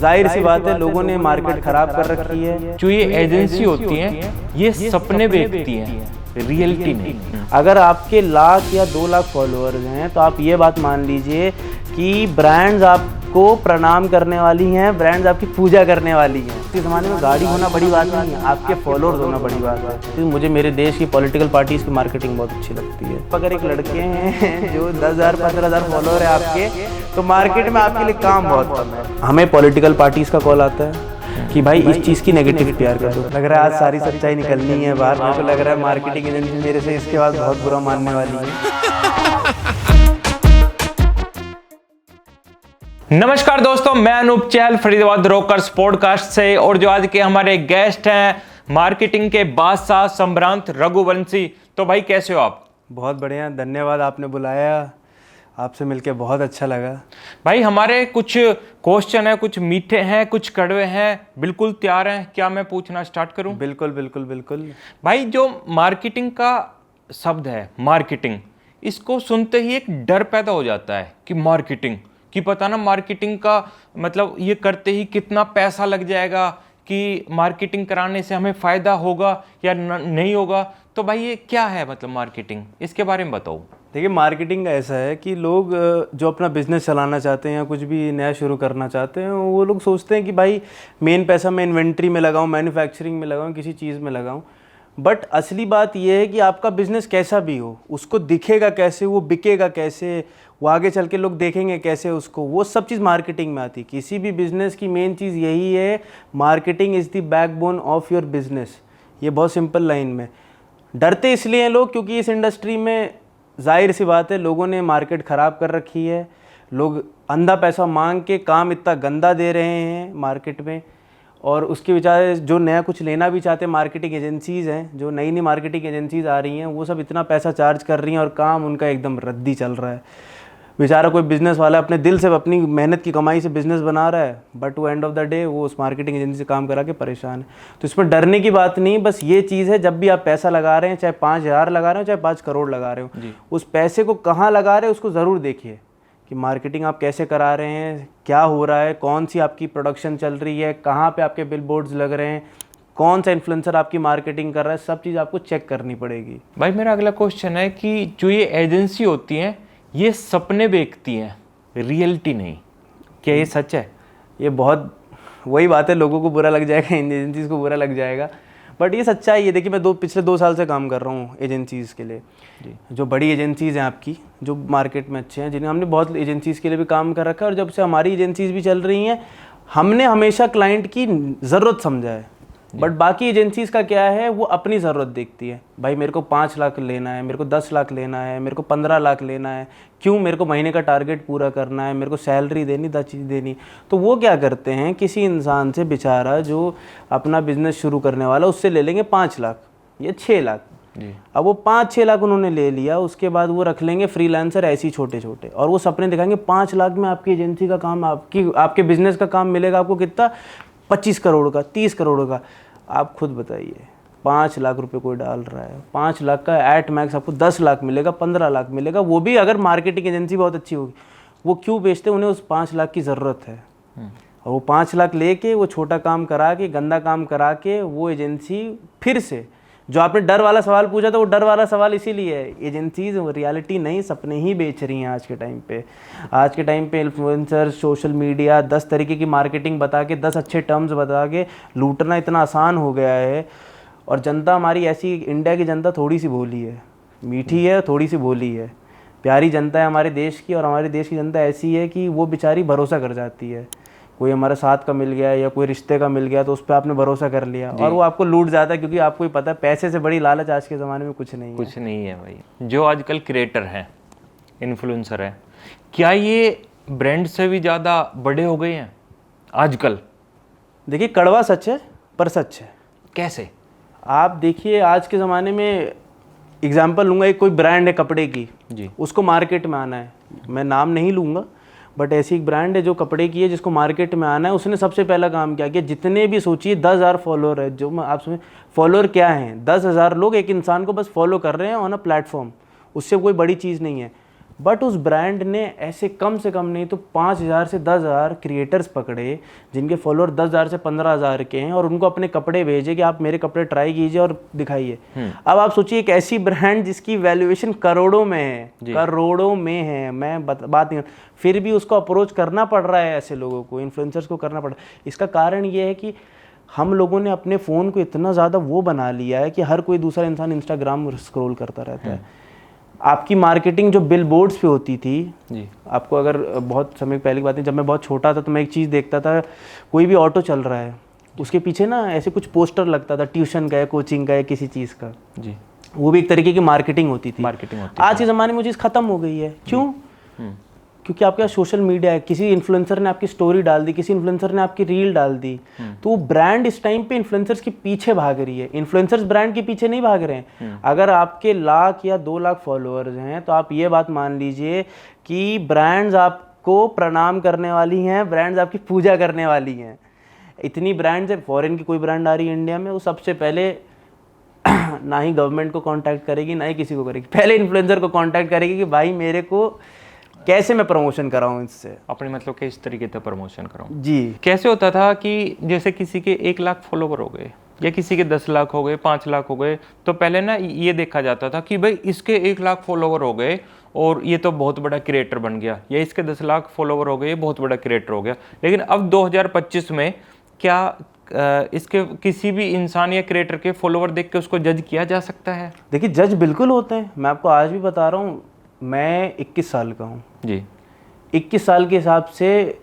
जाहिर सी बात है लोगों ने मार्केट खराब कर रखी है। जो ये एजेंसी होती हैं ये सपने बेचती हैं, रियलिटी नहीं। अगर आपके 1,00,000 या 2,00,000 फॉलोअर्स हैं तो आप ये बात मान लीजिए कि ब्रांड्स आपको प्रणाम करने वाली हैं, ब्रांड्स आपकी पूजा करने वाली हैं। इस ज़माने में गाड़ी होना बड़ी बात नहीं है, आपके फॉलोअर्स होना बड़ी बात है। तो मुझे मेरे देश की पॉलिटिकल पार्टीज़ की मार्केटिंग बहुत अच्छी लगती है। अगर एक लड़के हैं जो 10,000 15,000 फॉलोअर है आपके, तो मार्केट में आपके लिए काम बहुत कम है। हमें पॉलिटिकल पार्टीज़ का कॉल आता है कि भाई इस चीज़ की नेगेटिव PR कर दो। लग रहा है आज सारी सच्चाई निकलनी है बाहर। मेरे को लग रहा है मार्केटिंग एजेंसी मेरे से इसके बाद बहुत बुरा मानने वाली है। नमस्कार दोस्तों, मैं अनूप चहल फरीदाबाद रोकर्स पॉडकास्ट से। और जो आज के हमारे गेस्ट हैं मार्केटिंग के बादशाह संभ्रांत रघुवंशी। तो भाई कैसे हो आप? बहुत बढ़िया, धन्यवाद आपने बुलाया। आपसे मिलके बहुत अच्छा लगा। भाई हमारे कुछ क्वेश्चन है, कुछ मीठे हैं, कुछ कड़वे हैं, बिल्कुल तैयार हैं। क्या मैं पूछना स्टार्ट करूं? बिल्कुल बिल्कुल बिल्कुल। भाई जो मार्केटिंग का शब्द है, मार्केटिंग, इसको सुनते ही एक डर पैदा हो जाता है कि मार्केटिंग कि पता ना मार्केटिंग का मतलब ये करते ही कितना पैसा लग जाएगा, कि मार्केटिंग कराने से हमें फ़ायदा होगा या नहीं होगा। तो भाई ये क्या है मतलब मार्केटिंग, इसके बारे में बताओ। देखिए, मार्केटिंग का ऐसा है कि लोग जो अपना बिजनेस चलाना चाहते हैं या कुछ भी नया शुरू करना चाहते हैं, वो लोग सोचते हैं कि भाई मेन पैसा मैं इन्वेंट्री में लगाऊं, मैन्युफैक्चरिंग में लगाऊं, किसी चीज़ में लगाऊं। बट असली बात यह है कि आपका बिजनेस कैसा भी हो, उसको दिखेगा कैसे, वो बिकेगा कैसे, वो आगे चल के लोग देखेंगे कैसे उसको, वो सब चीज़ मार्केटिंग में आती है। किसी भी बिज़नेस की मेन चीज़ यही है, marketing is the backbone of your business. ये बहुत सिंपल लाइन में। डरते इसलिए हैं लोग क्योंकि इस इंडस्ट्री में जाहिर सी बात है लोगों ने मार्केट ख़राब कर रखी है। लोग अंधा पैसा मांग के काम इतना गंदा दे रहे हैं मार्केट में, और उसके बेचारे जो नया कुछ लेना भी चाहते हैं, मार्केटिंग एजेंसीज़ हैं, जो नई नई मार्केटिंग एजेंसीज़ आ रही हैं, वो सब इतना पैसा चार्ज कर रही हैं और काम उनका एकदम रद्दी चल रहा है। बेचारा कोई बिज़नेस वाला अपने दिल से अपनी मेहनत की कमाई से बिज़नेस बना रहा है, बट वो एंड ऑफ द डे वो उस मार्केटिंग एजेंसी से काम करा के परेशान है। तो इसमें डरने की बात नहीं, बस ये चीज़ है, जब भी आप पैसा लगा रहे हैं, चाहे 5,000 लगा रहे हो, चाहे 5 करोड़ लगा रहे हो, उस पैसे को कहाँ लगा रहे हो उसको ज़रूर देखिए कि मार्केटिंग आप कैसे करा रहे हैं, क्या हो रहा है, कौन सी आपकी प्रोडक्शन चल रही है, कहाँ पर आपके बिल बोर्ड्स लग रहे हैं, कौन सा इन्फ्लुएंसर आपकी मार्केटिंग कर रहा है, सब चीज़ आपको चेक करनी पड़ेगी। भाई मेरा अगला क्वेश्चन है कि जो ये एजेंसी होती हैं ये सपने बेचती हैं, रियलिटी नहीं। क्या ये सच है? ये बहुत वही बात है, लोगों को बुरा लग जाएगा, इन एजेंसीज़ को बुरा लग जाएगा, बट ये सच्चाई है। देखिए, मैं पिछले 2 साल से काम कर रहा हूँ एजेंसीज़ के लिए। जो बड़ी एजेंसीज़ हैं आपकी, जो मार्केट में अच्छे हैं, जिन्हें हमने बहुत एजेंसीज़ के लिए भी काम कर रखा है, और जब से हमारी एजेंसीज़ भी चल रही हैं, हमने हमेशा क्लाइंट की ज़रूरत समझा है। बट बाकी एजेंसीज़ का क्या है, वो अपनी ज़रूरत देखती है। भाई मेरे को 5 लाख लेना है, मेरे को 10 लाख लेना है, मेरे को 15 लाख लेना है, क्यों, मेरे को महीने का टारगेट पूरा करना है, मेरे को सैलरी देनी, 10 चीज़ देनी। तो वो क्या करते हैं, किसी इंसान से बेचारा जो अपना बिजनेस शुरू करने वाला, उससे ले लेंगे 5 लाख या 6 लाख। अब वो 5-6 लाख उन्होंने ले लिया, उसके बाद वो रख लेंगे फ्रीलांसर ऐसे ही छोटे छोटे, और वो सपने दिखाएंगे 5 लाख में आपकी एजेंसी का काम, आपके बिजनेस का काम मिलेगा आपको कितना, 25 करोड़ का, 30 करोड़ का। आप खुद बताइए, 5 लाख रुपए कोई डाल रहा है, 5 लाख का एट मैक्स आपको 10 लाख मिलेगा, 15 लाख मिलेगा, वो भी अगर मार्केटिंग एजेंसी बहुत अच्छी होगी। वो क्यों बेचते हैं? उन्हें उस 5 लाख की ज़रूरत है, और वो 5 लाख लेके वो छोटा काम करा के, गंदा काम करा के, वो एजेंसी फिर से, जो आपने डर वाला सवाल पूछा था, वो डर वाला सवाल इसीलिए है, एजेंसीज रियलिटी नहीं, सपने ही बेच रही हैं आज के टाइम पे। आज के टाइम पे इन्फ्लुएंसर, सोशल मीडिया, 10 तरीके की मार्केटिंग बता के, 10 अच्छे टर्म्स बता के लूटना इतना आसान हो गया है। और जनता हमारी ऐसी, इंडिया की जनता थोड़ी सी भोली है, मीठी है, थोड़ी सी भोली है, प्यारी जनता है हमारे देश की। और हमारे देश की जनता ऐसी है कि वो बेचारी भरोसा कर जाती है, कोई हमारे साथ का मिल गया या कोई रिश्ते का मिल गया तो उस पर आपने भरोसा कर लिया, और वो आपको लूट जाता है, क्योंकि आपको ही पता है पैसे से बड़ी लालच आज के ज़माने में कुछ नहीं है। कुछ नहीं है भाई। जो आजकल क्रिएटर हैं, इन्फ्लुएंसर हैं, क्या ये ब्रांड से भी ज़्यादा बड़े हो गए हैं आजकल? देखिए, कड़वा सच है पर सच है। कैसे? आप देखिए, आज के ज़माने में एग्जाम्पल लूँगा, एक कोई ब्रांड है कपड़े की जी, उसको उसको मार्केट में आना है, मैं नाम नहीं लूँगा, बट ऐसी एक ब्रांड है जो कपड़े की है, जिसको मार्केट में आना है। उसने सबसे पहला काम क्या किया, जितने भी सोचिए 10,000 फॉलोअर है, जो मैं आप समझ, फॉलोअर क्या हैं, 10,000 लोग एक इंसान को बस फॉलो कर रहे हैं ऑन अ प्लेटफॉर्म, उससे कोई बड़ी चीज़ नहीं है। बट उस ब्रांड ने ऐसे कम से कम नहीं तो 5,000 से 10,000 क्रिएटर्स पकड़े जिनके फॉलोअर 10,000 से 15,000 के हैं, और उनको अपने कपड़े भेजे कि आप मेरे कपड़े ट्राई कीजिए और दिखाइए। अब आप सोचिए एक ऐसी ब्रांड जिसकी वैल्यूएशन करोड़ों में है, करोड़ों में है, मैं बात नहीं, फिर भी उसको अप्रोच करना पड़ रहा है, ऐसे लोगों को, इन्फ्लुएंसर्स को करना पड़ रहा है। इसका कारण ये है कि हम लोगों ने अपने फ़ोन को इतना ज़्यादा वो बना लिया है कि हर कोई दूसरा इंसान इंस्टाग्राम स्क्रॉल करता रहता है। आपकी मार्केटिंग जो बिल बोर्ड्स पे होती थी जी, आपको अगर बहुत समय पहले की बात है, जब मैं बहुत छोटा था तो मैं एक चीज़ देखता था, कोई भी ऑटो चल रहा है उसके पीछे ना ऐसे कुछ पोस्टर लगता था, ट्यूशन का है, कोचिंग का है, किसी चीज़ का जी, वो भी एक तरीके की मार्केटिंग होती थी। आज के ज़माने में चीज़ ख़त्म हो गई है। क्यों? क्योंकि आपके पास सोशल मीडिया है, किसी इन्फ्लुएंसर ने आपकी स्टोरी डाल दी, किसी इन्फ्लुएंसर ने आपकी रील डाल दी, तो वो ब्रांड इस टाइम पे इन्फ्लुएंसर्स के पीछे भाग रही है। इन्फ्लुएंसर्स ब्रांड के पीछे नहीं भाग रहे हैं। अगर आपके 1,00,000 या 2,00,000 फॉलोअर्स हैं तो आप ये बात मान लीजिए कि ब्रांड्स आपको प्रणाम करने वाली हैं, ब्रांड्स आपकी पूजा करने वाली हैं। इतनी ब्रांड्स है, फॉरेन की कोई ब्रांड आ रही है इंडिया में, वो सबसे पहले ना ही गवर्नमेंट को कांटेक्ट करेगी, ना ही किसी को करेगी, पहले इन्फ्लुएंसर को कांटेक्ट करेगी कि भाई मेरे को कैसे मैं प्रमोशन कराऊं, इससे अपने मतलब किस तरीके से प्रमोशन कराऊं जी। कैसे होता था कि जैसे किसी के 1,00,000 फॉलोवर हो गए या किसी के 10,00,000 हो गए, 5,00,000 हो गए, तो पहले ना ये देखा जाता था कि भाई इसके 1,00,000 फॉलोवर हो गए और ये तो बहुत बड़ा क्रिएटर बन गया, या इसके 10,00,000 फॉलोवर हो गए, ये बहुत बड़ा क्रिएटर हो गया। लेकिन अब 2025 में क्या इसके किसी भी इंसान या क्रिएटर के फॉलोवर देख के उसको जज किया जा सकता है? देखिए जज बिल्कुल होते हैं। मैं आपको आज भी बता रहा हूँ, मैं 21 साल का हूँ जी। 21 साल के हिसाब से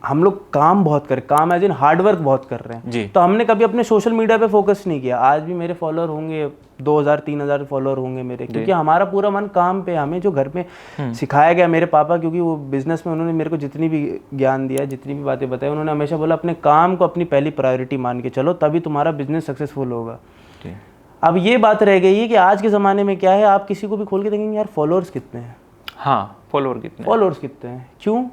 हम लोग काम बहुत कर, काम एज इन हार्डवर्क बहुत कर रहे हैं जी। तो हमने कभी अपने सोशल मीडिया पे फोकस नहीं किया। आज भी मेरे फॉलोअर होंगे 2,000-3,000 फॉलोअर होंगे मेरे, क्योंकि हमारा पूरा मन काम पे। हमें जो घर में सिखाया गया, मेरे पापा क्योंकि वो बिजनेस में, उन्होंने मेरे को जितनी भी ज्ञान दिया, जितनी भी बातें बताई, उन्होंने हमेशा बोला अपने काम को अपनी पहली प्रायोरिटी मान के चलो, तभी तुम्हारा बिजनेस सक्सेसफुल होगा। अब ये बात रह गई है कि आज के ज़माने में क्या है, आप किसी को भी खोल के देखेंगे यार फॉलोअर्स कितने हैं, हाँ फॉलोअर्स कितने हैं। क्यों?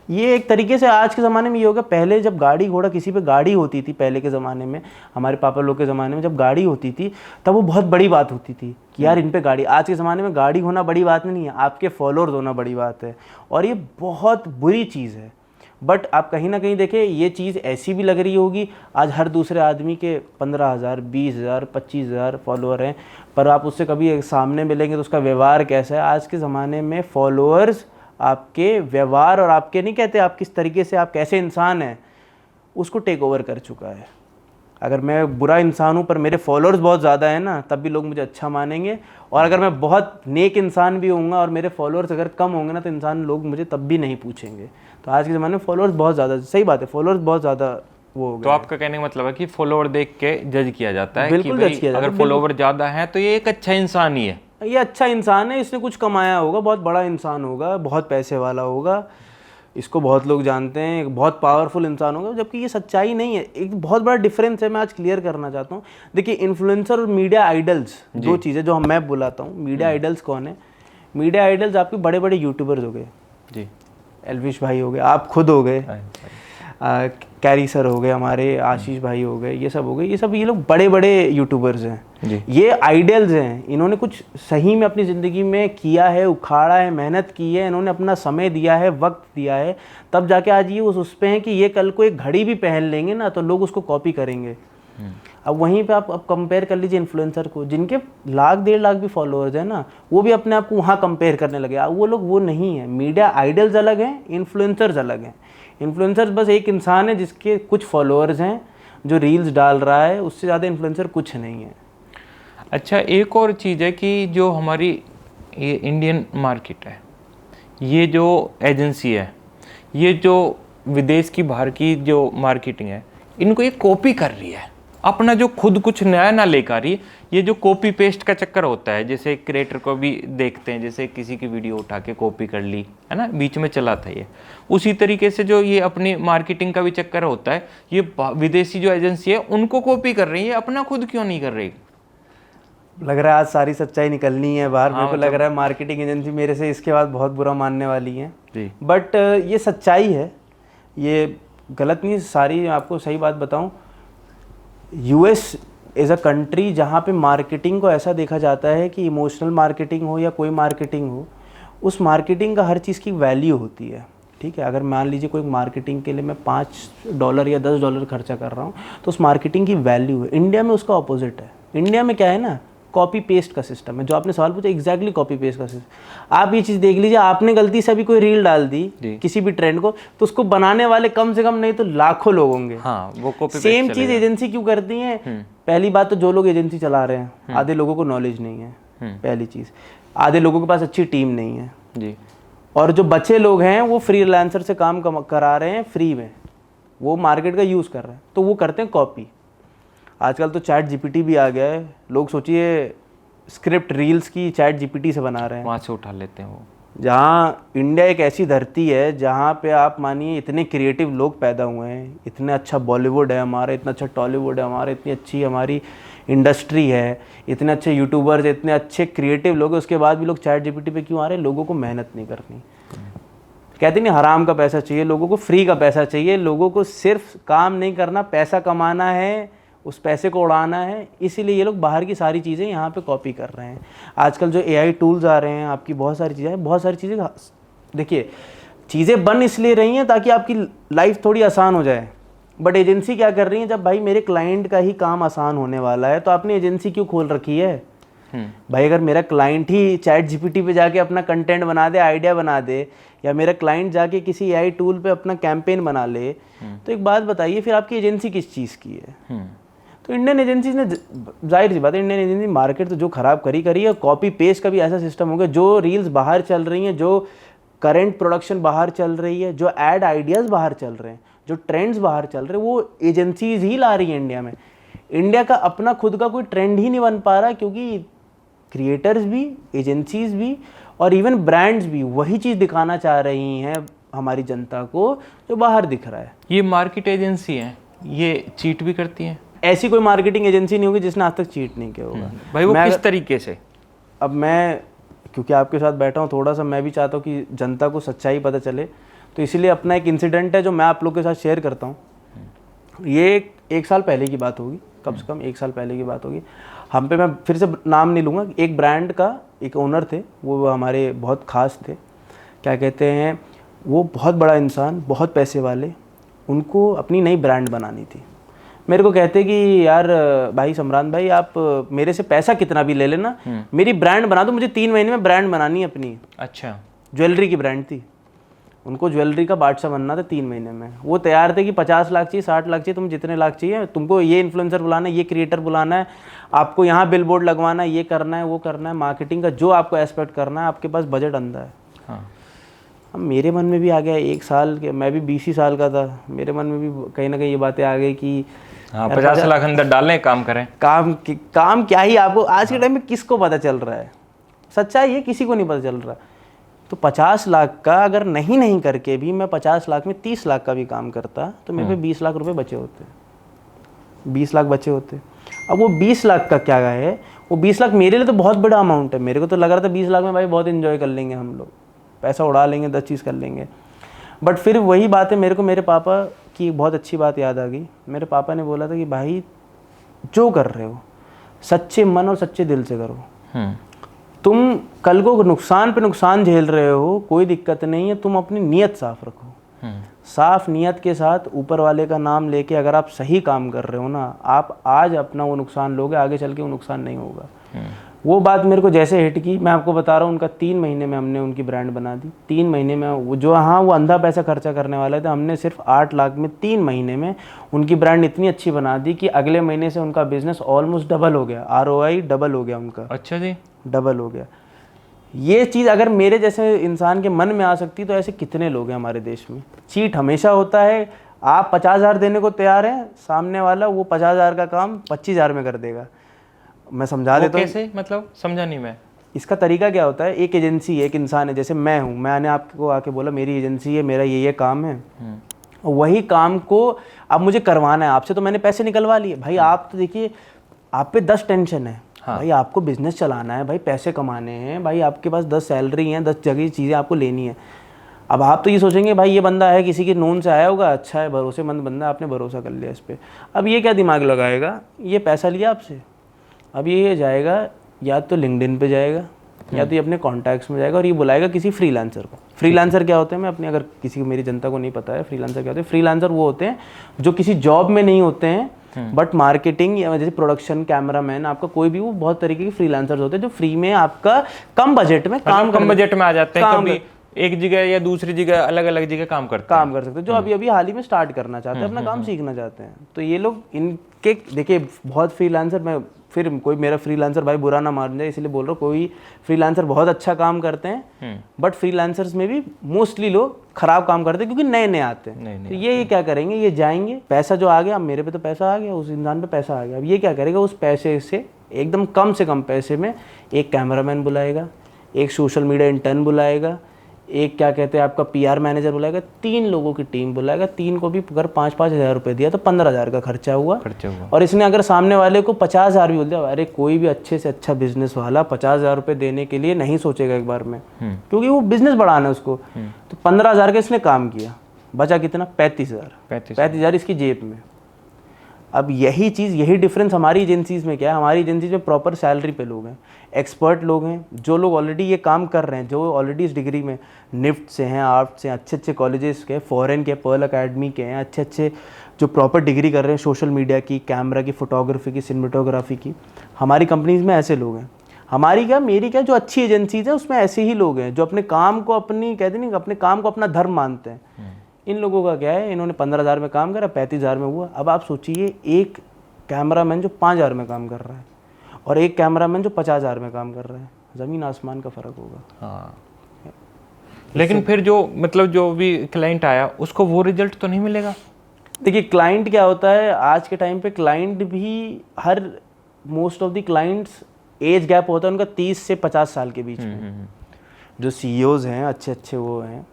ये एक तरीके से आज के ज़माने में ये होगा। पहले जब गाड़ी घोड़ा, किसी पे गाड़ी होती थी, पहले के ज़माने में, हमारे पापा लोग के ज़माने में जब गाड़ी होती थी तब वो बहुत बड़ी बात होती थी कि यार इन पे गाड़ी। आज के ज़माने में गाड़ी होना बड़ी बात नहीं है, आपके फॉलोअर्स होना बड़ी बात है, और ये बहुत बुरी चीज़ है। बट आप कहीं ना कहीं देखें, ये चीज़ ऐसी भी लग रही होगी, आज हर दूसरे आदमी के 15,000, 20,000, 25,000 फॉलोअर हैं, पर आप उससे कभी सामने मिलेंगे तो उसका व्यवहार कैसा है। आज के ज़माने में फॉलोअर्स आपके व्यवहार, और आपके नहीं कहते आप किस तरीके से, आप कैसे इंसान हैं, उसको टेक ओवर कर चुका है। अगर मैं बुरा इंसान हूँ पर मेरे फॉलोअर्स बहुत ज़्यादा हैं ना, तब भी लोग मुझे अच्छा मानेंगे, और अगर मैं बहुत नेक इंसान भी होऊंगा और मेरे फॉलोअर्स अगर कम होंगे ना, तो इंसान लोग मुझे तब भी नहीं पूछेंगे। तो आज के ज़माने में फॉलोअर्स बहुत ज़्यादा, सही बात है, फॉलोअर्स बहुत ज़्यादा वो हो गए। तो आपका कहने का मतलब है कि फॉलोअर देख के जज किया जाता है, बिल्कुल जज किया जाता है। अगर फॉलोअर ज़्यादा है तो ये एक अच्छा इंसान ही है, ये अच्छा इंसान है, इसने कुछ कमाया होगा, बहुत बड़ा इंसान होगा, बहुत पैसे वाला होगा, इसको बहुत लोग जानते हैं, बहुत पावरफुल इंसान होगा, जबकि ये सच्चाई नहीं है। एक बहुत बड़ा डिफरेंस है, मैं आज क्लियर करना चाहता हूँ। देखिए इन्फ्लुएंसर और मीडिया आइडल्स दो चीज़ें जो मैं बुलाता हूँ। मीडिया आइडल्स कौन है? मीडिया आइडल्स आपके बड़े बड़े यूट्यूबर्स हो गए जी, एल्विश भाई हो गए, आप खुद हो गए, कैरी सर हो गए, हमारे आशीष भाई हो गए, ये सब हो गए, ये लोग बड़े बड़े यूट्यूबर्स हैं, ये आइडल्स हैं। इन्होंने कुछ सही में अपनी ज़िंदगी में किया है, उखाड़ा है, मेहनत की है, इन्होंने अपना समय दिया है, वक्त दिया है, तब जाके आज ये उस पे हैं कि ये कल को एक घड़ी भी पहन लेंगे ना तो लोग उसको कॉपी करेंगे। अब वहीं पे आप कंपेयर कर लीजिए इन्फ्लुएंसर को, जिनके 1,00,000-1,50,000 भी फॉलोअर्स हैं ना, वो भी अपने आप को वहाँ कंपेयर करने लगे। वो लोग वो नहीं है। मीडिया आइडल्स अलग हैं, इन्फ्लुएंसर्स अलग हैं। इन्फ्लुएंसर्स बस एक इंसान है जिसके कुछ फॉलोअर्स हैं, जो रील्स डाल रहा है, उससे ज़्यादा इन्फ्लुएंसर कुछ नहीं है। अच्छा, एक और चीज़ है कि जो हमारी ये इंडियन मार्केट है, ये जो एजेंसी है, ये जो विदेश की बाहर की जो मार्केटिंग है, इनको ये कॉपी कर रही है, अपना जो खुद कुछ नया ना लेकर आ रही। ये जो कॉपी पेस्ट का चक्कर होता है, जैसे क्रिएटर को भी देखते हैं, जैसे किसी की वीडियो उठा के कॉपी कर ली है ना, बीच में चला था ये, उसी तरीके से जो ये अपनी मार्केटिंग का भी चक्कर होता है, ये विदेशी जो एजेंसी है उनको कॉपी कर रही है, अपना खुद क्यों नहीं कर रही? लग रहा है आज सारी सच्चाई निकलनी है बाहर। मेरे को लग रहा है मार्केटिंग एजेंसी मेरे से इसके बाद बहुत बुरा मानने वाली है जी। बट ये सच्चाई है, ये गलत नहीं, सारी आपको सही बात बताऊं, यूएस इज़ अ कंट्री जहाँ पे मार्केटिंग को ऐसा देखा जाता है कि इमोशनल मार्केटिंग हो या कोई मार्केटिंग हो, उस मार्केटिंग का हर चीज़ की वैल्यू होती है, ठीक है। अगर मान लीजिए कोई मार्केटिंग के लिए मैं $5 या $10 खर्चा कर रहा हूँ तो उस मार्केटिंग की वैल्यू है। इंडिया में उसका ऑपोजिट है। इंडिया में क्या है ना, कॉपी पेस्ट का सिस्टम है। जो आपने सवाल पूछा एग्जैक्टली कॉपी पेस्ट का सिस्टम। आप ये चीज़ देख लीजिए, आपने गलती से अभी कोई रील डाल दी किसी भी ट्रेंड को, तो उसको बनाने वाले कम से कम नहीं तो लाखों लोग होंगे। हाँ, वो कॉपी सेम चीज़ एजेंसी क्यों करती है? पहली बात तो जो लोग एजेंसी चला रहे हैं आधे लोगों को नॉलेज नहीं है, पहली चीज़। आधे लोगों के पास अच्छी टीम नहीं है जी। और जो बचे लोग हैं वो फ्रीलांसर से काम करा रहे हैं फ्री में, वो मार्केट का यूज़ कर रहे हैं, तो वो करते हैं कॉपी। आजकल तो चैट जीपीटी भी आ गया है। लोग सोचिए स्क्रिप्ट रील्स की चैट जीपीटी से बना रहे हैं, वहाँ से उठा लेते हैं वो। जहाँ इंडिया एक ऐसी धरती है जहाँ पे आप मानिए इतने क्रिएटिव लोग पैदा हुए हैं, इतने अच्छा बॉलीवुड है हमारा, इतना अच्छा टॉलीवुड है हमारा, इतनी अच्छी हमारी इंडस्ट्री है, इतने अच्छे यूट्यूबर्स, इतने अच्छे क्रिएटिव लोग हैं, उसके बाद भी लोग चैट जीपीटी पे क्यों आ रहे हैं? लोगों को मेहनत नहीं करनी। कहते नहीं हराम का पैसा चाहिए, लोगों को फ्री का पैसा चाहिए। लोगों को सिर्फ काम नहीं करना, पैसा कमाना है, उस पैसे को उड़ाना है। इसीलिए ये लोग बाहर की सारी चीज़ें यहाँ पे कॉपी कर रहे हैं। आजकल जो एआई टूल्स आ रहे हैं, आपकी बहुत सारी चीज़ें देखिए, चीज़ें बन इसलिए रही हैं ताकि आपकी लाइफ थोड़ी आसान हो जाए। बट एजेंसी क्या कर रही है, जब भाई मेरे क्लाइंट का ही काम आसान होने वाला है तो आपने एजेंसी क्यों खोल रखी है? भाई अगर मेरा क्लाइंट ही चैट जीपीटी पे जाके अपना कंटेंट बना दे, आइडिया बना दे, या मेरा क्लाइंट जाके किसी एआई टूल पे अपना कैंपेन बना ले, तो एक बात बताइए फिर आपकी एजेंसी किस चीज़ की है? तो इंडियन एजेंसीज ने, जाहिर सी बात है, इंडियन एजेंसी मार्केट तो जो खराब करी है। कॉपी पेस्ट का भी ऐसा सिस्टम हो गया, जो रील्स बाहर चल रही हैं, जो करंट प्रोडक्शन बाहर चल रही है, जो एड आइडियाज़ बाहर चल रहे हैं, जो ट्रेंड्स बाहर चल रहे हैं, वो एजेंसीज ही ला रही हैं इंडिया में। इंडिया का अपना खुद का कोई ट्रेंड ही नहीं बन पा रहा, क्योंकि क्रिएटर्स भी, एजेंसीज भी और इवन ब्रांड्स भी वही चीज़ दिखाना चाह रही हैं हमारी जनता को जो बाहर दिख रहा है। ये मार्केट एजेंसी हैं, ये चीट भी करती हैं? ऐसी कोई मार्केटिंग एजेंसी नहीं होगी जिसने आज तक चीट नहीं किया होगा। भाई वो किस तरीके से? अब मैं क्योंकि आपके साथ बैठा हूँ, थोड़ा सा मैं भी चाहता हूँ कि जनता को सच्चाई पता चले, तो इसीलिए अपना एक इंसिडेंट है जो मैं आप लोग के साथ शेयर करता हूँ। ये एक साल पहले की बात होगी, कम से कम 1 साल पहले की बात होगी। हम पे, मैं फिर से नाम नहीं लूँगा, एक ब्रांड का एक ओनर थे, वो हमारे बहुत ख़ास थे। क्या कहते हैं, वो बहुत बड़ा इंसान, बहुत पैसे वाले, उनको अपनी नई ब्रांड बनानी थी। मेरे को कहते कि यार भाई सम्रान भाई, आप मेरे से पैसा कितना भी ले लेना, मेरी ब्रांड बना दो, मुझे 3 महीने में ब्रांड बनानी है अपनी। अच्छा। ज्वेलरी की ब्रांड थी, उनको ज्वेलरी का बादशाह बनना था 3 महीने में। वो तैयार थे कि 50 लाख चाहिए, 60 लाख चाहिए, तुम जितने लाख चाहिए, तुमको ये इन्फ्लुएंसर बुलाना है, ये क्रिएटर बुलाना है, आपको यहाँ बिल बोर्ड लगवाना है, ये करना है, वो करना है, मार्केटिंग का जो आपको एस्पेक्ट करना है, आपके पास बजट अंधा है। हाँ। अब मेरे मन में भी आ गया, 1 साल के, मैं भी 20 ही साल का था, मेरे मन में भी कहीं ना कहीं ये बातें आ गई कि हाँ, 50 लाख अंदर डालें, काम करें। काम क्या ही, आपको आज के टाइम में किसको पता चल रहा है? सच्चाई है, किसी को नहीं पता चल रहा। तो 50 लाख का अगर नहीं करके भी मैं 50 लाख में 30 लाख का भी काम करता तो मेरे पे 20 लाख रुपए बचे होते, 20 लाख बचे होते। अब वो 20 लाख का क्या है, वो 20 लाख मेरे लिए तो बहुत बड़ा अमाउंट है। मेरे को तो लग रहा था 20 लाख में भाई बहुत एंजॉय कर लेंगे हम लोग, पैसा उड़ा लेंगे, 10 चीज़ कर लेंगे। बट फिर वही बात है, मेरे को मेरे पापा की एक बहुत अच्छी बात याद आ गई। मेरे पापा ने बोला था कि भाई जो कर रहे हो सच्चे मन और सच्चे दिल से करो। तुम कल को नुकसान पे नुकसान झेल रहे हो, कोई दिक्कत नहीं है, तुम अपनी नीयत साफ रखो। साफ नीयत के साथ ऊपर वाले का नाम लेके अगर आप सही काम कर रहे हो ना, आप आज अपना वो नुकसान लोगे, आगे चल के वो नुकसान नहीं होगा। वो बात मेरे को जैसे हिट की, मैं आपको बता रहा हूँ, उनका 3 महीने में हमने उनकी ब्रांड बना दी। 3 महीने में वो जो, हाँ वो अंधा पैसा खर्चा करने वाले थे, हमने सिर्फ 8 लाख में 3 महीने में उनकी ब्रांड इतनी अच्छी बना दी कि अगले महीने से उनका बिजनेस ऑलमोस्ट डबल हो गया, ROI डबल हो गया उनका। अच्छा जी, डबल हो गया। ये चीज़ अगर मेरे जैसे इंसान के मन में आ सकती तो ऐसे कितने लोग हैं हमारे देश में। चीट हमेशा होता है, आप 50,000 देने को तैयार हैं, सामने वाला वो 50,000 का काम 25,000 में कर देगा। मैं समझा देता हूँ। कैसे, मतलब समझा नहीं मैं। इसका तरीका क्या होता है, एक एजेंसी है, एक इंसान है, जैसे मैं हूँ, मैंने आपको आके बोला मेरी एजेंसी है, मेरा ये काम है, वही काम को अब मुझे करवाना है आपसे, तो मैंने पैसे निकलवा लिए। भाई आप तो देखिए, आप पे 10 टेंशन है। हाँ। भाई आपको बिजनेस चलाना है, भाई पैसे कमाने हैं, भाई आपके पास 10 सैलरी हैं, 10 जगह चीज़ें आपको लेनी है। अब आप तो ये सोचेंगे भाई ये बंदा है, किसी के नोन से आया होगा, अच्छा है, भरोसेमंद बंदा, आपने भरोसा कर लिया इस पर। अब ये क्या दिमाग लगाएगा, ये पैसा लिया आपसे, अब ये जाएगा या तो लिंक्डइन पे जाएगा, या तो ये अपने कॉन्टैक्ट्स में जाएगा और ये बुलाएगा किसी फ्रीलांसर को। फ्रीलांसर क्या होते हैं, मैं अपने, अगर किसी को, मेरी जनता को नहीं पता है फ्रीलांसर क्या होते हैं, फ्रीलांसर वो होते हैं जो किसी जॉब में नहीं होते हैं बट मार्केटिंग या जैसे प्रोडक्शन, कैमरामैन, आपका कोई भी, वो बहुत तरीके के फ्रीलांसर्स होते हैं जो फ्री में आपका कम बजट में कम बजट में आ जाते हैं, कभी एक जगह या दूसरी जगह अलग अलग जगह काम कर सकते हैं, जो अभी अभी हाल ही में स्टार्ट करना चाहते हैं, अपना काम सीखना चाहते हैं। तो ये लोग इनके, देखिए बहुत फ्रीलांसर, मैं फिर कोई मेरा फ्रीलांसर भाई बुरा ना मान जाए इसलिए बोल रहा हूँ, कोई फ्रीलांसर बहुत अच्छा काम करते हैं बट फ्रीलांसर्स में भी मोस्टली लोग खराब काम करते हैं क्योंकि नए नए आते हैं। तो ये क्या करेंगे, ये जाएंगे, पैसा जो आ गया, अब मेरे पे तो पैसा आ गया, उस इंसान पे पैसा आ गया, अब ये क्या करेगा, उस पैसे से एकदम कम से कम पैसे में एक कैमरामैन बुलाएगा, एक सोशल मीडिया इंटर्न बुलाएगा, एक क्या कहते हैं आपका PR मैनेजर बुलाएगा, 3 लोगों की टीम बुलाएगा। 3 को भी अगर 5-5 हज़ार रुपये दिया तो 15,000 का खर्चा हुआ। और इसने अगर सामने वाले को 50,000 भी बोल दिया, अरे कोई भी अच्छे से अच्छा बिजनेस वाला 50,000 रुपये देने के लिए नहीं सोचेगा एक बार में, क्योंकि वो बिजनेस बढ़ाना है उसको। तो 15,000 का इसने काम किया, बचा कितना, 35,000 इसकी जेब में। अब यही चीज़, यही डिफरेंस हमारी एजेंसीज़ में क्या है, हमारी एजेंसीज में प्रॉपर सैलरी पे लोग हैं, एक्सपर्ट लोग हैं, जो लोग ऑलरेडी ये काम कर रहे हैं, जो ऑलरेडी इस डिग्री में निफ्ट से हैं, आर्ट से, अच्छे अच्छे कॉलेजेस के, फॉरेन के, पर्ल अकेडमी के हैं, अच्छे अच्छे जो प्रॉपर डिग्री कर रहे हैं सोशल मीडिया की, कैमरा की, फोटोग्राफी की, सिनेमेटोग्राफी की। हमारी कंपनीज में ऐसे लोग हैं। हमारी क्या, मेरी क्या, जो अच्छी एजेंसीज हैं उसमें ऐसे ही लोग हैं जो अपने काम को अपनी, कहते नहीं, अपने काम को अपना धर्म मानते हैं। इन लोगों का क्या है, इन्होंने 15,000 में काम करा, 35,000 में हुआ। अब आप सोचिए, एक कैमरामैन जो 5,000 में काम कर रहा है और एक कैमरामैन जो 50,000 में काम कर रहा है, ज़मीन आसमान का फ़र्क होगा। हाँ, लेकिन फिर जो मतलब जो भी क्लाइंट आया उसको वो रिजल्ट तो नहीं मिलेगा। देखिए क्लाइंट क्या होता है आज के टाइम पे, क्लाइंट भी हर most of the clients age gap होता है उनका 30 से 50 साल के बीच में। जो CEOs हैं अच्छे अच्छे वो हैं,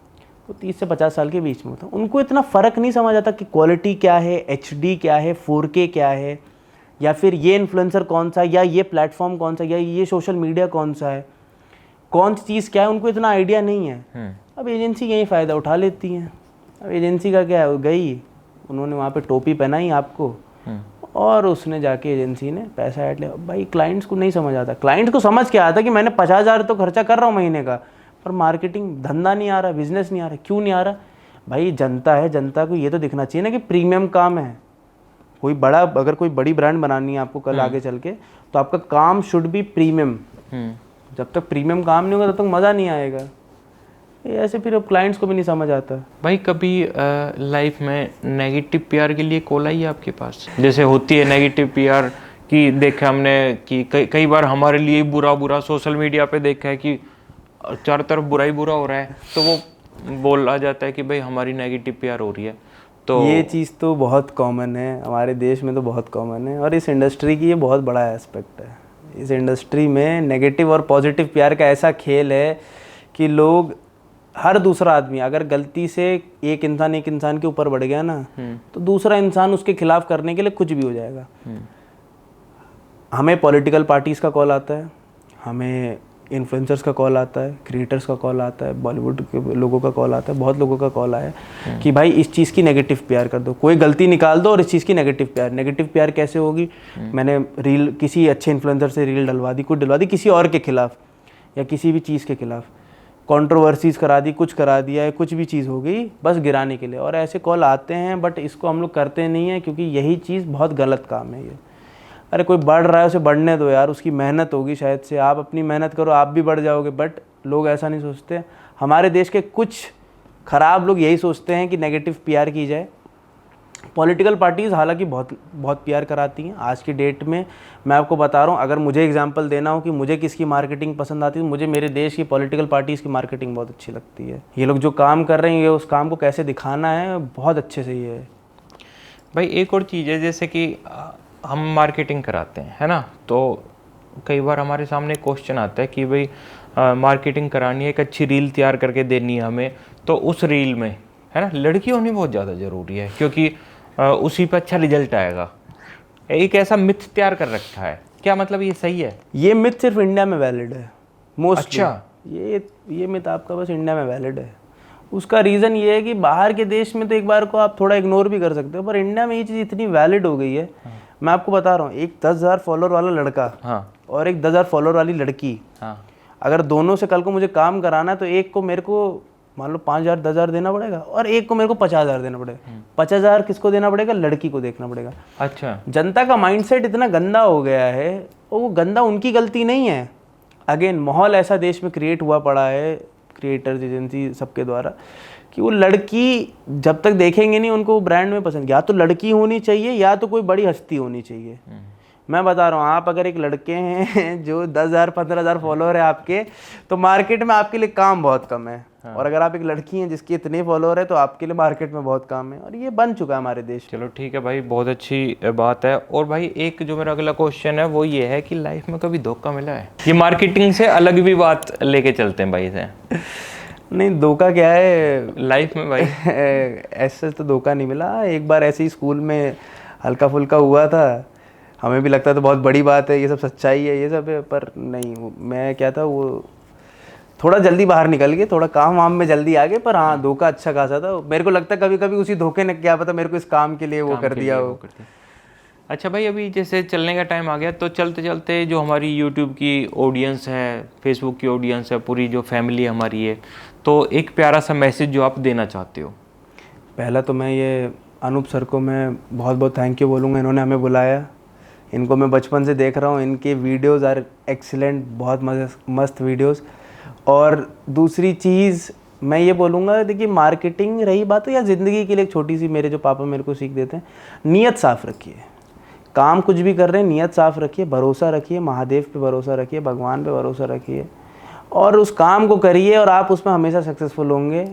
वो 30 से 50 साल के बीच में होता है। उनको इतना फ़र्क नहीं समझ आता कि क्वालिटी क्या है, HD क्या है, 4K क्या है, या फिर ये इन्फ्लुएंसर कौन सा, या ये प्लेटफॉर्म कौन सा, या ये सोशल मीडिया कौन सा है, कौन सी चीज़ क्या है, उनको इतना आइडिया नहीं है। अब एजेंसी यही फ़ायदा उठा लेती हैं। अब एजेंसी का क्या है, गई, उन्होंने वहाँ पे टोपी पहनाई आपको और उसने जाके एजेंसी ने पैसा ऐड लिया। भाई क्लाइंट्स को नहीं समझ आता। क्लाइंट को समझ क्या आता कि मैंने 50,000 तो खर्चा कर रहा हूँ महीने का, पर मार्केटिंग धंधा नहीं आ रहा, बिजनेस नहीं आ रहा। क्यों नहीं आ रहा भाई? जनता है, जनता को ये तो दिखना चाहिए ना कि प्रीमियम काम है। कोई बड़ा, अगर कोई बड़ी ब्रांड बनानी है आपको कल आगे चल के, तो आपका काम शुड बी प्रीमियम। जब तक प्रीमियम काम नहीं होगा तब तक मज़ा नहीं आएगा। ऐसे फिर अब क्लाइंट्स को भी नहीं समझ आता। भाई कभी लाइफ में नेगेटिव PR के लिए कॉल आई है आपके पास? जैसे होती है नेगेटिव PR की, देखा हमने कि कई बार हमारे लिए बुरा सोशल मीडिया पे देखा है कि चारों तरफ बुरा ही बुरा हो रहा है, तो वो बोला जाता है कि भाई हमारी नेगेटिव PR हो रही है। तो ये चीज़ तो बहुत कॉमन है हमारे देश में, तो बहुत कॉमन है, और इस इंडस्ट्री की ये बहुत बड़ा एस्पेक्ट है। इस इंडस्ट्री में नेगेटिव और पॉजिटिव PR का ऐसा खेल है कि लोग, हर दूसरा आदमी अगर गलती से एक इंसान के ऊपर बढ़ गया ना, तो दूसरा इंसान उसके खिलाफ करने के लिए कुछ भी हो जाएगा। हमें पॉलिटिकल पार्टीज़ का कॉल आता है, हमें इन्फ्लुएंसर्स का कॉल आता है, क्रिएटर्स का कॉल आता है, बॉलीवुड के लोगों का कॉल आता है, बहुत लोगों का कॉल आया कि भाई इस चीज़ की नेगेटिव PR कर दो, कोई गलती निकाल दो और इस चीज़ की नेगेटिव PR कैसे होगी? मैंने रील, किसी अच्छे इन्फ्लुएंसर से रील डलवा दी, कुछ डलवा दी किसी और के खिलाफ या किसी भी चीज़ के खिलाफ, कंट्रोवर्सीज़ करा दी, कुछ करा दिया है, कुछ भी चीज़ हो गई बस गिराने के लिए। और ऐसे कॉल आते हैं, बट इसको हम लोग करते नहीं हैं क्योंकि यही चीज़ बहुत गलत काम है ये। अरे कोई बढ़ रहा है उसे बढ़ने दो यार, उसकी मेहनत होगी, शायद से आप अपनी मेहनत करो आप भी बढ़ जाओगे, बट लोग ऐसा नहीं सोचते। हमारे देश के कुछ ख़राब लोग यही सोचते हैं कि नेगेटिव PR की जाए। पॉलिटिकल पार्टीज़ हालांकि बहुत PR कराती हैं आज की डेट में। मैं आपको बता रहा हूँ, अगर मुझे एग्जांपल देना हो कि मुझे किसकी मार्केटिंग पसंद आती है, तो मुझे मेरे देश की पॉलिटिकल पार्टीज़ की मार्केटिंग बहुत अच्छी लगती है। ये लोग जो काम कर रहे हैं, ये उस काम को कैसे दिखाना है, बहुत अच्छे से ये है। भाई एक और चीज़ है, जैसे कि हम मार्केटिंग कराते हैं, है ना, तो कई बार हमारे सामने क्वेश्चन आता है कि भाई मार्केटिंग करानी है, एक अच्छी रील तैयार करके देनी है हमें, तो उस रील में, है ना, लड़की होनी बहुत ज़्यादा ज़रूरी है क्योंकि उसी पे अच्छा रिजल्ट आएगा। एक ऐसा मिथ तैयार कर रखा है, क्या मतलब ये सही है? ये मिथ सिर्फ इंडिया में वैलिड है मोस्टली। अच्छा, ये मिथ आपका बस इंडिया में वैलिड है। उसका रीज़न ये है कि बाहर के देश में तो एक बार को आप थोड़ा इग्नोर भी कर सकते हो, पर इंडिया में ये चीज़ इतनी वैलिड हो गई है। मैं आपको बता रहा हूँ, एक 10,000 फॉलोअर वाला लड़का और एक 10,000 फॉलोअर वाली लड़की, अगर दोनों से कल को मुझे काम कराना है तो एक को मेरे को मान लो 5,000 10,000 देना पड़ेगा और एक को मेरे को 50,000 देना पड़ेगा। 50,000 किसको देना पड़ेगा? लड़की को देखना पड़ेगा। अच्छा, जनता का माइंडसेट इतना गंदा हो गया है, और वो गंदा उनकी गलती नहीं है। अगेन माहौल ऐसा देश में क्रिएट हुआ पड़ा है क्रिएटर्स एजेंसी सबके द्वारा कि वो लड़की जब तक देखेंगे नहीं उनको ब्रांड में पसंद, या तो लड़की होनी चाहिए या तो कोई बड़ी हस्ती होनी चाहिए। मैं बता रहा हूँ, आप अगर एक लड़के हैं जो 10,000 15,000 फॉलोअर है आपके, तो मार्केट में आपके लिए काम बहुत कम है। और अगर आप एक लड़की हैं जिसके इतने फॉलोअर है तो आपके लिए मार्केट में बहुत काम है, और ये बन चुका है हमारे देश। चलो ठीक है भाई, बहुत अच्छी बात है। और भाई एक जो मेरा अगला क्वेश्चन है वो ये है कि लाइफ में कभी धोखा मिला है? ये मार्केटिंग से अलग भी बात लेके चलते हैं भाई से। नहीं, धोखा क्या है लाइफ में भाई? ऐसे तो धोखा नहीं मिला। एक बार ऐसे ही स्कूल में हल्का फुल्का हुआ था, हमें भी लगता था बहुत बड़ी बात है, ये सब सच्चाई है, ये सब है, पर नहीं। मैं क्या था, वो थोड़ा जल्दी बाहर निकल गए, थोड़ा काम वाम में जल्दी आ गए, पर हाँ धोखा अच्छा खासा था। मेरे को लगता है कभी कभी उसी धोखे ने, क्या पता मेरे को इस काम के लिए वो कर दिया हो। अच्छा भाई, अभी जैसे चलने का टाइम आ गया, तो चलते चलते जो हमारी यूट्यूब की ऑडियंस है, फेसबुक की ऑडियंस है, पूरी जो फैमिली हमारी है, तो एक प्यारा सा मैसेज जो आप देना चाहते हो। पहला तो मैं ये अनूप सर को मैं बहुत बहुत थैंक यू बोलूँगा, इन्होंने हमें बुलाया। इनको मैं बचपन से देख रहा हूँ, इनके वीडियोस आर एक्सीलेंट, बहुत मस्त वीडियोस। और दूसरी चीज़ मैं ये बोलूँगा, देखिए मार्केटिंग रही बात, या ज़िंदगी के लिए एक छोटी सी, मेरे जो पापा मेरे को सीख देते हैं, नीयत साफ़ रखिए। काम कुछ भी कर रहे हैं, नीयत साफ़ रखिए, भरोसा रखिए, महादेव पे भरोसा रखिए, भगवान पे भरोसा रखिए, और उस काम को करिए और आप उसमें हमेशा सक्सेसफुल होंगे।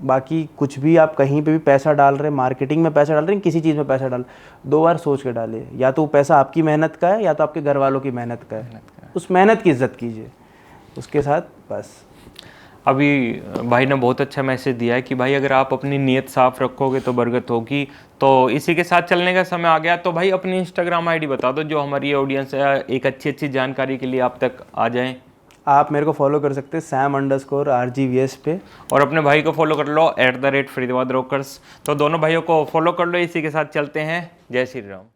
बाकी कुछ भी आप कहीं पे भी पैसा डाल रहे हैं, मार्केटिंग में पैसा डाल रहे हैं, किसी चीज़ में पैसा डाल, 2 बार सोच के डालिए। या तो वो पैसा आपकी मेहनत का है या तो आपके घर वालों की मेहनत का है। उस मेहनत की इज्जत कीजिए, उसके साथ बस। अभी भाई ने बहुत अच्छा मैसेज दिया है कि भाई अगर आप अपनी नीयत साफ रखोगे तो बरकत होगी। तो इसी के साथ चलने का समय आ गया। तो भाई अपनी इंस्टाग्राम आईडी बता दो, जो हमारी ऑडियंस है एक अच्छी जानकारी के लिए आप तक आ जाएं। आप मेरे को फॉलो कर सकते हैं sam_RGVS पे, और अपने भाई को फॉलो कर लो @फरीदाबाद रॉकर्स। तो दोनों भाइयों को फॉलो कर लो। इसी के साथ चलते हैं। जय श्री राम।